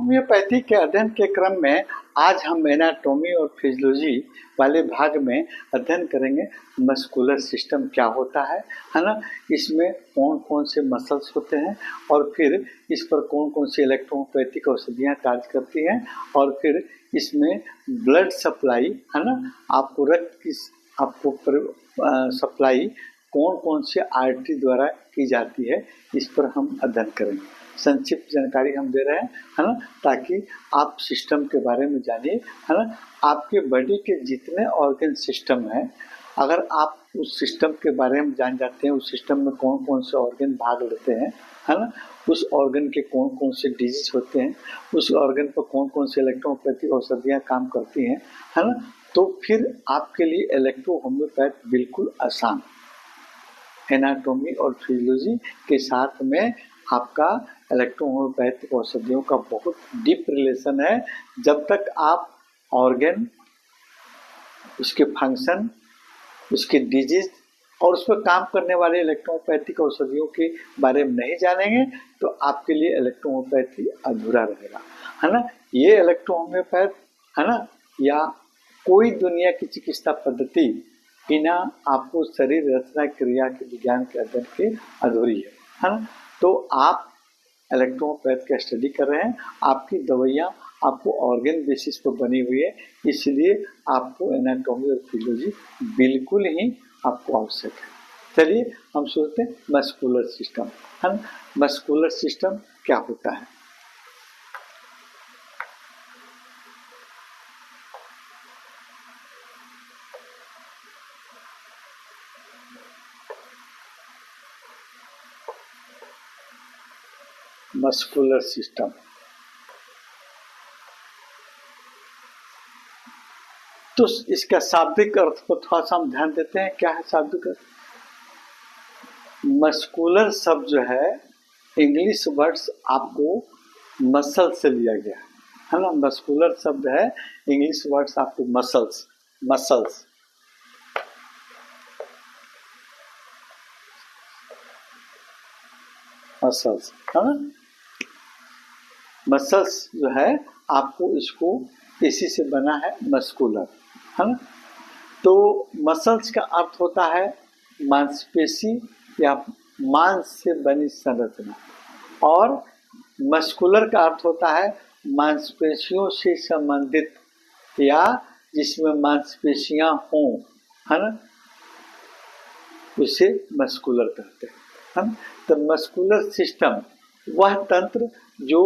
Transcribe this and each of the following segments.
Homeopathy के अध्ययन के क्रम में आज हम एनाटॉमी और फिजियोलॉजी वाले भाग में अध्ययन करेंगे मस्कुलर सिस्टम क्या होता है ना। इसमें कौन कौन से मसल्स होते हैं और फिर इस पर कौन कौन सी इलेक्ट्रोपैथिक औषधियाँ कार्य करती हैं और फिर इसमें ब्लड सप्लाई है ना, आपको रक्त की सप्लाई कौन कौन से आर्टरी द्वारा की जाती है, इस पर हम अध्ययन करेंगे। संक्षिप्त जानकारी हम दे रहे हैं है ना, ताकि आप सिस्टम के बारे में जानिए है ना। आपके बॉडी के जितने ऑर्गन सिस्टम हैं, अगर आप उस सिस्टम के बारे में जान जाते हैं, उस सिस्टम में कौन कौन से ऑर्गन भाग लेते हैं है ना, उस ऑर्गन के कौन कौन से डिजीज होते हैं, उस ऑर्गन पर कौन कौन से इलेक्ट्रोपैथिक औषधियाँ काम करती हैं है ना, तो फिर आपके लिए इलेक्ट्रो होम्योपैथ बिल्कुल आसान। एनाटॉमी और फिजियोलॉजी के साथ में आपका इलेक्ट्रो होम्योपैथिक औषधियों का बहुत डीप रिलेशन है। जब तक आप ऑर्गन, उसके फंक्शन, उसके डिजीज और उस पर काम करने वाले इलेक्ट्रोपैथिक औषधियों के बारे में नहीं जानेंगे तो आपके लिए इलेक्ट्रो होम्योपैथी अधूरा रहेगा है ना। ये इलेक्ट्रो होम्योपैथ है ना, या कोई दुनिया की चिकित्सा पद्धति बिना आपको शरीर रचना क्रिया के विज्ञान के अध्ययन के अधूरी है ना। तो आप इलेक्ट्रोपैथ का स्टडी कर रहे हैं, आपकी दवाइयाँ आपको ऑर्गन बेसिस पर बनी हुई है, इसलिए आपको एनाटॉमी और फिजियोलॉजी बिल्कुल ही आपको आवश्यक है। चलिए हम सोचते हैं मस्कुलर सिस्टम है ना। मस्कुलर सिस्टम क्या होता है? मस्कुलर सिस्टम तो इसका शाब्दिक अर्थ पर थोड़ा सा हम ध्यान देते हैं। क्या है शाब्दिक अर्थ? मस्कुलर शब्द जो है इंग्लिश वर्ड्स आपको मसल से लिया गया है ना। मस्कुलर शब्द है इंग्लिश वर्ड्स आपको मसल्स मसल्स मसल्स है ना। मसल्स जो है आपको इसको इसी से बना है मस्कुलर है ना। तो मसल्स का अर्थ होता है मांसपेशी या मांस से बनी संरचना, और मस्कुलर का अर्थ होता है मांसपेशियों से संबंधित या जिसमें मांसपेशियां हों है ना, उसे मस्कुलर कहते हैं। तो मस्कुलर सिस्टम वह तंत्र जो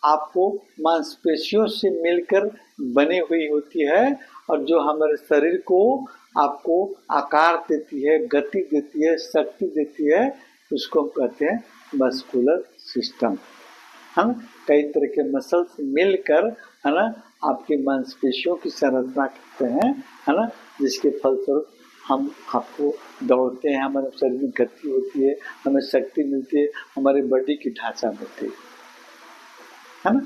आपको मांसपेशियों से मिलकर बनी हुई होती है और जो हमारे शरीर को आपको आकार देती है, गति देती है, शक्ति देती है, उसको हम कहते हैं मस्कुलर सिस्टम। हम कई तरह के मसल्स मिलकर है ना आपकी मांसपेशियों की संरचना करते हैं है ना, जिसके फलस्वरूप हम आपको दौड़ते हैं, हमारे शरीर में गति होती है, हमें शक्ति मिलती है, हमारे बॉडी की ढांचा मिलती है ना।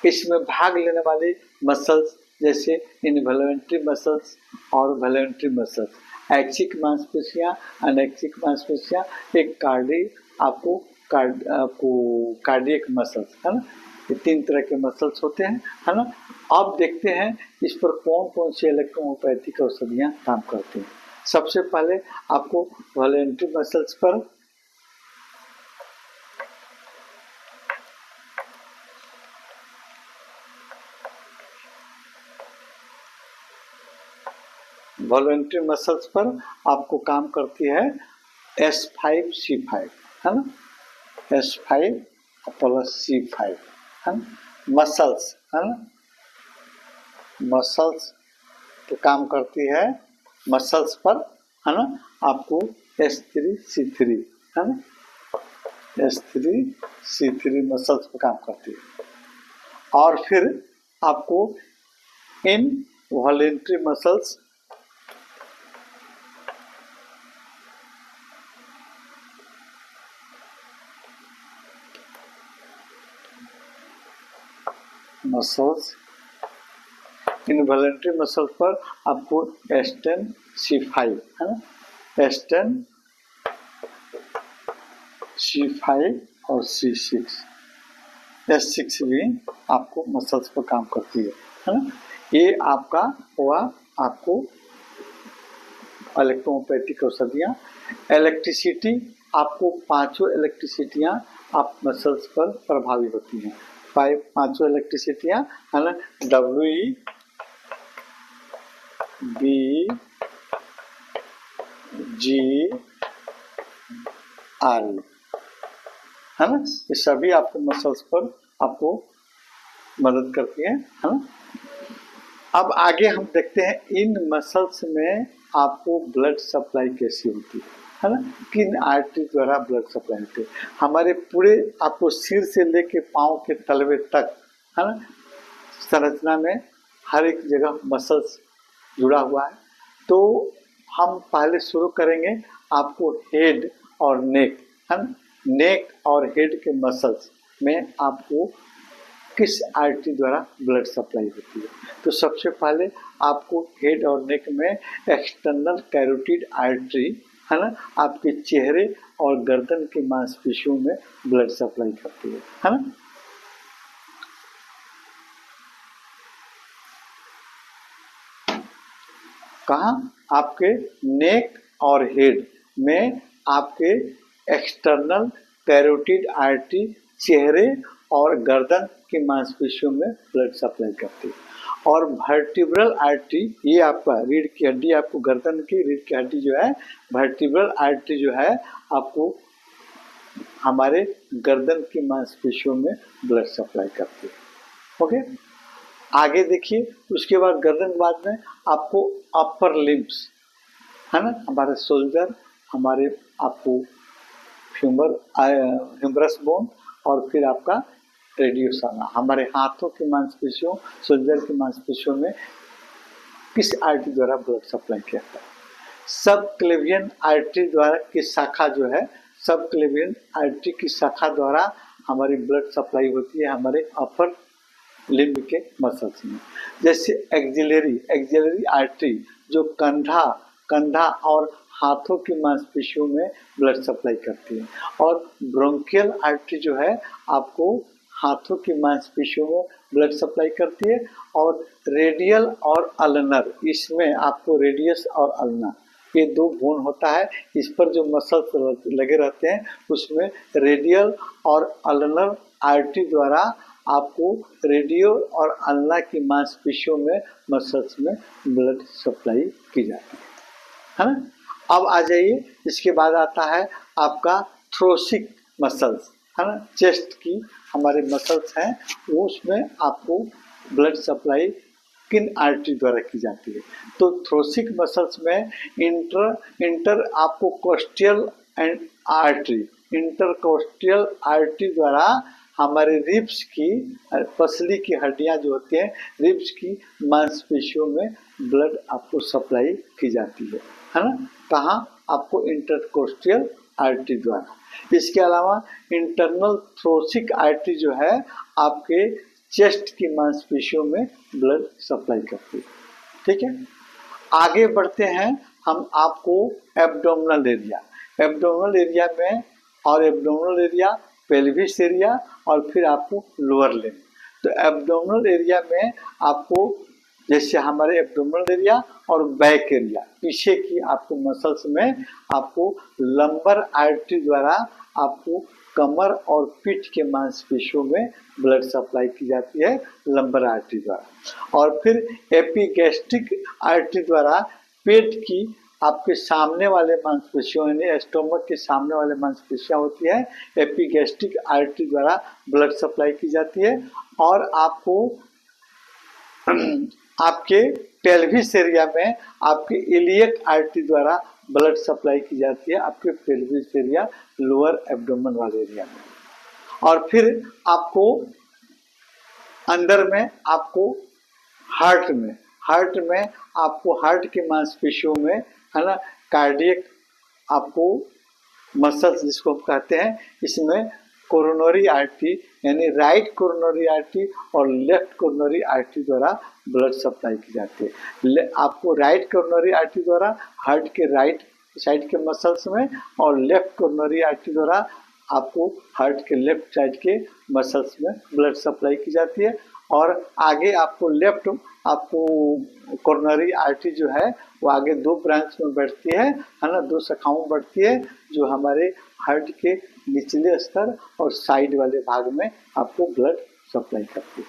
इसमें भाग लेने वाले मसल्स जैसे इनवॉल्यूंटरी मसल्स और वॉल्यूंटरी मसल्स, ऐच्छिक मांसपेशियां, अनैच्छिक मांसपेशियां, एक आपको कार्डियक मसल्स है ना। ये तीन तरह के मसल्स होते हैं है ना। अब देखते हैं इस पर कौन कौन सी इलेक्ट्रोपैथिक औषधियाँ काम करती हैं। सबसे पहले आपको वॉल्यूंटरी मसल्स पर आपको काम करती है S5C5 है ना, S5 प्लस C5 है ना। मसल्स है ना, मसल्स तो काम करती है मसल्स पर है ना, आपको S3C3 है ना, S3C3 मसल्स पर काम करती है। और फिर आपको इन वॉल्यूंटरी मसल्स इनवॉल्यूंटरी मसल्स पर आपको S10C5 है ना, S10C5 और C6 S6 भी आपको मसल्स पर काम करती है ना। ये आपका हुआ आपको इलेक्ट्रोपैथिक औषधियाँ। इलेक्ट्रिसिटी, आपको पांचों इलेक्ट्रिसिटियाँ आप मसल्स पर प्रभावी होती हैं। पांचों इलेक्ट्रिसिटियाँ है ना, WE, B, G, R है ना, ये सभी आपको मसल्स पर आपको मदद करती है ना। अब आगे हम देखते हैं इन मसल्स में आपको ब्लड सप्लाई कैसी होती है ना, किन आर्टरी द्वारा ब्लड सप्लाई होती है। हमारे पूरे आपको सिर से लेके पाँव के तलवे तक है ना, संरचना में हर एक जगह मसल्स जुड़ा हुआ है। तो हम पहले शुरू करेंगे आपको हेड और नेक है ना, नेक और हेड के मसल्स में आपको किस आर्टरी द्वारा ब्लड सप्लाई होती है। तो सबसे पहले आपको हेड और नेक में एक्सटर्नल कैरोटिड आर्टरी है ना, आपके चेहरे और गर्दन की मांसपेशियों में ब्लड सप्लाई करती है ना। कहाँ? आपके नेक और हेड में आपके एक्सटर्नल कैरोटिड आर्टरी चेहरे और गर्दन की मांसपेशियों में ब्लड सप्लाई करती है। और वर्टिब्रल आर्टरी, ये आपका रीढ़ की हड्डी, आपको गर्दन की रीढ़ की हड्डी जो है, वर्टिब्रल आर्टरी जो है आपको हमारे गर्दन की मांसपेशियों में ब्लड सप्लाई करती है। ओके, आगे देखिए, उसके बाद गर्दन के बाद में आपको अपर लिम्स है ना, हमारे शोल्डर, हमारे आपको ह्यूमरस बोन और फिर आपका रेडियोसाना, हमारे हाथों की मांसपेशियों, शोल्डर की मांसपेशियों में किस आर्टरी द्वारा ब्लड सप्लाई किया जाता है। सब क्लेवियन आर्टरी द्वारा की शाखा जो है, सब क्लेवियन आर्टरी की शाखा द्वारा हमारी ब्लड सप्लाई होती है हमारे अपर लिम्ब के मसल्स में। जैसे एक्सिलरी आर्टरी जो कंधा और हाथों की मांसपेशियों में ब्लड सप्लाई करती है। और ब्रोंकियल आर्टरी जो है आपको हाथों की मांसपेशियों में ब्लड सप्लाई करती है। और रेडियल और अल्नर, इसमें आपको रेडियस और अल्नर ये दो बोन होता है, इस पर जो मसल्स लगे रहते हैं उसमें रेडियल और अल्नर आर्टरी द्वारा आपको रेडियो और अल्ना की मांसपेशियों में मसल्स में ब्लड सप्लाई की जाती है ना। अब आ जाइए, इसके बाद आता है आपका थ्रोसिक मसल्स है ना, चेस्ट की हमारे मसल्स हैं, वो उसमें आपको ब्लड सप्लाई किन आर्टरी द्वारा की जाती है। तो थ्रोसिक मसल्स में इंटर आपको कोस्टियल एंड आर्टरी, इंटरकोस्टियल आर्टरी द्वारा हमारे रिब्स की पसली की हड्डियां जो होती हैं, रिब्स की मांसपेशियों में ब्लड आपको सप्लाई की जाती है ना। कहाँ? आपको इंटरकोस्टियल आर्टरी द्वारा। इसके अलावा इंटरनल थ्रोसिक आर्टरी जो है आपके चेस्ट की मांसपेशियों में ब्लड सप्लाई करती है। ठीक है, आगे बढ़ते हैं हम आपको एब्डोमिनल एरिया में, और एब्डोमिनल एरिया, पेल्विस एरिया और फिर आपको लोअर लिम्ब। तो एब्डोमिनल एरिया में आपको जैसे हमारे एब्डोमिनल एरिया और बैक एरिया, पीछे की आपको मसल्स में आपको लंबर आर्टरी द्वारा आपको कमर और पीठ के मांसपेशियों में ब्लड सप्लाई की जाती है लंबर आर्टरी द्वारा। और फिर एपिगैस्ट्रिक आर्टरी द्वारा पेट की आपके सामने वाले मांसपेशियों, यानी स्टोमक के सामने वाले मांसपेशियां होती है, एपिगैस्ट्रिक आर्टरी द्वारा ब्लड सप्लाई की जाती है। और आपको आपके पेल्विस एरिया में आपके इलियक आर्टरी द्वारा ब्लड सप्लाई की जाती है, आपके पेल्विस एरिया, लोअर एब्डोमेन वाले एरिया में। और फिर आपको अंदर में आपको हार्ट में आपको हार्ट की मांसपेशियों में है ना, कार्डियक आपको मसल्स जिसको हम कहते हैं, इसमें कोरोनरी आर्टरी यानी राइट कोरोनरी आर्टरी और लेफ्ट कोरोनरी आर्टरी द्वारा ब्लड सप्लाई की जाती है। आपको राइट कोरोनरी आर्टरी द्वारा हार्ट के राइट साइड के मसल्स में और लेफ्ट कोरोनरी आर्टरी द्वारा आपको हार्ट के लेफ्ट साइड के मसल्स में ब्लड सप्लाई की जाती है। और आगे आपको लेफ्ट आपको कोरोनरी आर्टरी जो है वो आगे 2 ब्रांच में बढ़ती है ना, 2 शाखाओं में बढ़ती है, जो हमारे हार्ट के निचले स्तर और साइड वाले भाग में आपको ब्लड सप्लाई करती है।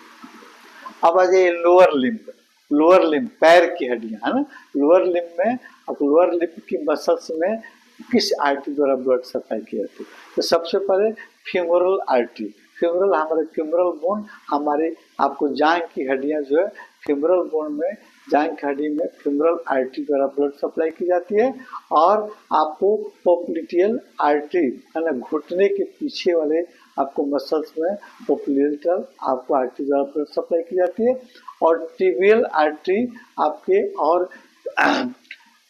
अब आ जाइए लोअर लिम्ब पैर की हड्डियां है ना। लोअर लिम्ब में अब लोअर लिम्ब की मसल्स में किस आर्टरी द्वारा ब्लड सप्लाई की जाती है? तो सबसे पहले फीमोरल आर्टरी, फीमोरल हमारे फीमोरल बोन, हमारे आपको जांघ की हड्डियां जो है फीमोरल बोन में, जांघ की हड्डी में फीमोरल आर्टरी द्वारा ब्लड सप्लाई की जाती है। और आपको पोप्लिटियल आर्टरी है ना, घुटने के पीछे वाले आपको मसल्स में पोप्लिटियल आपको आर्टरी द्वारा ब्लड सप्लाई की जाती है। और टिबियल आर्टरी आपके और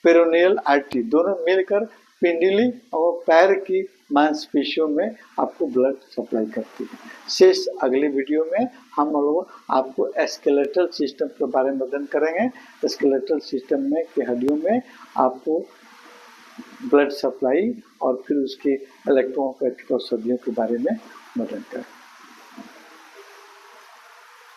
पेरोनियल आर्टरी दोनों मिलकर पिंडली और पैर की मांसपेशियों में आपको ब्लड सप्लाई करती है। शेष अगली वीडियो में हम लोग आपको स्केलेटल सिस्टम के बारे में अध्ययन करेंगे। स्केलेटल सिस्टम में के हड्डियों में आपको ब्लड सप्लाई और फिर उसके इलेक्ट्रोपैथिक औषधियों के बारे में अध्ययन करेंगे।